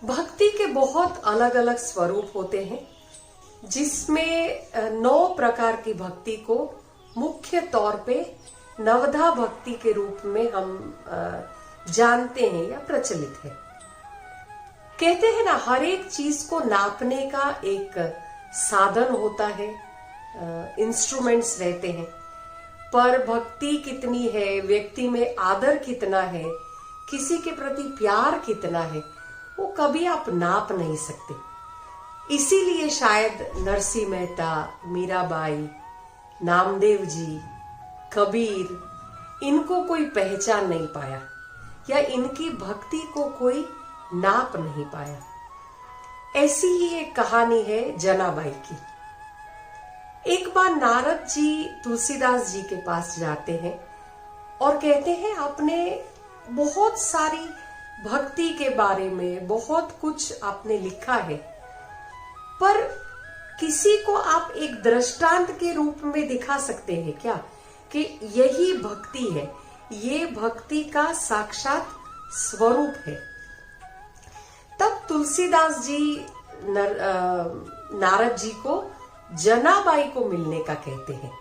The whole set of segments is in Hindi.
भक्ति के बहुत अलग अलग स्वरूप होते हैं, जिसमें 9 प्रकार की भक्ति को मुख्य तौर पे नवधा भक्ति के रूप में हम जानते हैं या प्रचलित है। कहते हैं ना, हर एक चीज को नापने का एक साधन होता है, इंस्ट्रूमेंट्स रहते हैं, पर भक्ति कितनी है, व्यक्ति में आदर कितना है, किसी के प्रति प्यार कितना है, वो कभी आप नाप नहीं सकते। इसीलिए शायद नरसिंह मेहता, मीराबाई, नामदेव जी, कबीर, इनको कोई पहचान नहीं पाया या इनकी भक्ति को कोई नाप नहीं पाया। ऐसी ही एक कहानी है जनाबाई की। एक बार नारद जी तुलसीदास जी के पास जाते हैं और कहते हैं, आपने बहुत सारी भक्ति के बारे में बहुत कुछ आपने लिखा है, पर किसी को आप एक दृष्टांत के रूप में दिखा सकते हैं क्या कि यही भक्ति है, ये भक्ति का साक्षात स्वरूप है। तब तुलसीदास जी नारद जी को जनाबाई को मिलने का कहते हैं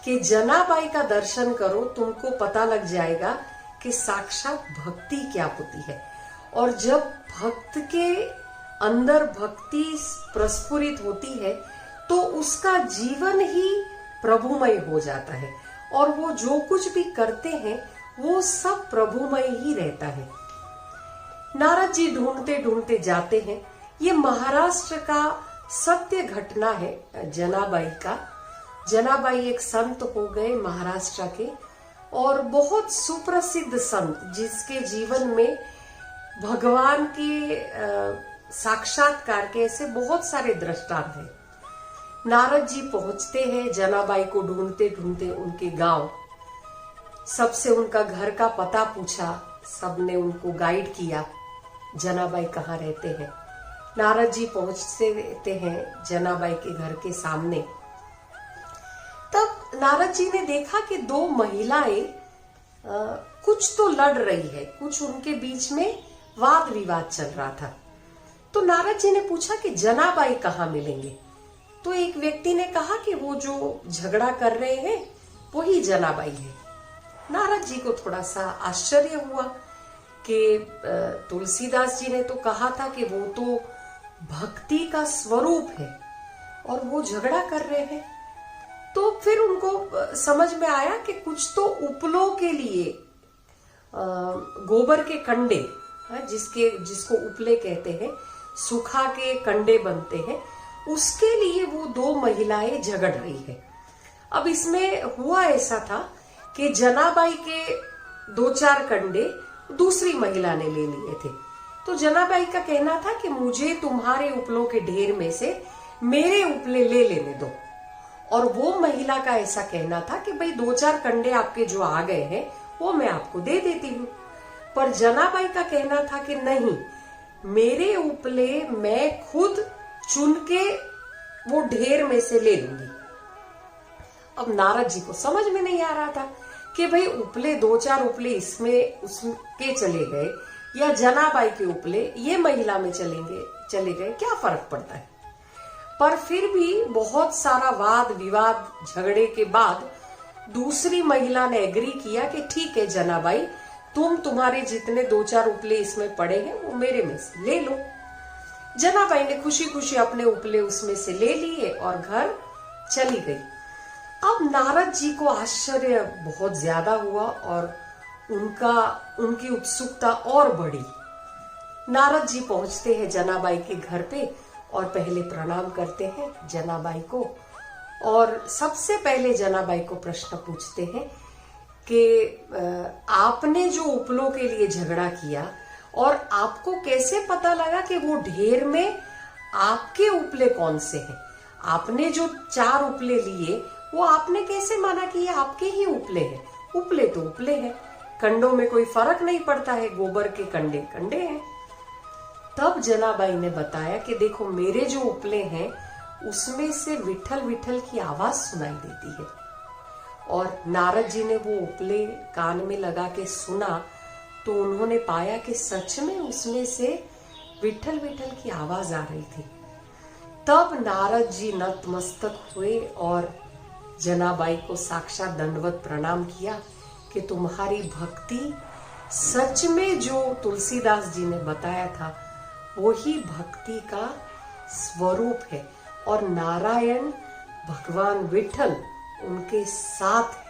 कि जनाबाई का दर्शन करो, तुमको पता लग जाएगा कि साक्षात भक्ति क्या होती है। और जब भक्त के अंदर भक्ति प्रस्फुरित होती है तो उसका जीवन ही प्रभुमय हो जाता है और वो जो कुछ भी करते हैं वो सब प्रभुमय ही रहता है। नारद जी ढूंढते ढूंढते जाते हैं। ये महाराष्ट्र का सत्य घटना है जनाबाई का। जनाबाई एक संत हो गए महाराष्ट्र के, और बहुत सुप्रसिद्ध संत जिसके जीवन में भगवान के साक्षात्कार के ऐसे बहुत सारे दृष्टांत हैं। नारद जी पहुंचते हैं जनाबाई को ढूंढते ढूंढते उनके गांव। सबसे उनका घर का पता पूछा, सबने उनको गाइड किया जनाबाई कहाँ रहते हैं। नारद जी पहुंचते हैं जनाबाई के घर के सामने। तब नारद जी ने देखा कि 2 महिलाएं कुछ तो लड़ रही है, कुछ उनके बीच में वाद विवाद चल रहा था। तो नारद जी ने पूछा कि जनाबाई कहाँ मिलेंगे। तो एक व्यक्ति ने कहा कि वो जो झगड़ा कर रहे हैं वही जनाबाई है। नारद जी को थोड़ा सा आश्चर्य हुआ कि तुलसीदास जी ने तो कहा था कि वो तो भक्ति का स्वरूप है और वो झगड़ा कर रहे हैं। तो फिर उनको समझ में आया कि कुछ तो उपलों के लिए गोबर के कंडे, जिसको उपले कहते हैं, सुखा के कंडे बनते हैं, उसके लिए वो 2 महिलाएं झगड़ रही है। अब इसमें हुआ ऐसा था कि जनाबाई के 2-4 कंडे दूसरी महिला ने ले लिए थे। तो जनाबाई का कहना था कि मुझे तुम्हारे उपलों के ढेर में से मेरे उपले ले लेने दो। और वो महिला का ऐसा कहना था कि भाई 2-4 कंडे आपके जो आ गए हैं वो मैं आपको दे देती हूँ। पर जनाबाई का कहना था कि नहीं, मेरे उपले मैं खुद चुन के वो ढेर में से ले लूंगी। अब नारद जी को समझ में नहीं आ रहा था कि भाई उपले 2-4 उपले इसमें उसके चले गए या जनाबाई के उपले ये महिला में चले गए, क्या फर्क पड़ता है। पर फिर भी बहुत सारा वाद विवाद झगड़े के बाद दूसरी महिला ने एग्री किया कि ठीक है जनाबाई, तुम्हारे जितने 2-4 उपले इसमें पड़े हैं वो मेरे में से ले लो। जनाबाई ने खुशी खुशी अपने उपले उसमें से ले लिए और घर चली गई। अब नारद जी को आश्चर्य बहुत ज्यादा हुआ और उनकी उत्सुकता और बढ़ी। नारद जी पहुंचते हैं जनाबाई के घर पे और पहले प्रणाम करते हैं जनाबाई को, और सबसे पहले जनाबाई को प्रश्न पूछते हैं कि आपने जो उपलों के लिए झगड़ा किया और आपको कैसे पता लगा कि वो ढेर में आपके उपले कौन से हैं। आपने जो 4 उपले लिए वो आपने कैसे माना कि ये आपके ही उपले हैं। उपले तो उपले हैं, कंडों में कोई फर्क नहीं पड़ता है, गोबर के कंडे कंडे हैं। तब जनाबाई ने बताया कि देखो, मेरे जो उपले हैं उसमें से विठल विठल की आवाज सुनाई देती है। और नारद जी ने वो उपले कान में लगा के सुना तो उन्होंने पाया कि सच में उसमें से विठल विठल की आवाज आ रही थी। तब नारद जी नतमस्तक हुए और जनाबाई को साक्षात दंडवत प्रणाम किया कि तुम्हारी भक्ति सच में जो तुलसीदास जी ने बताया था वही भक्ति का स्वरूप है और नारायण भगवान विठल उनके साथ है।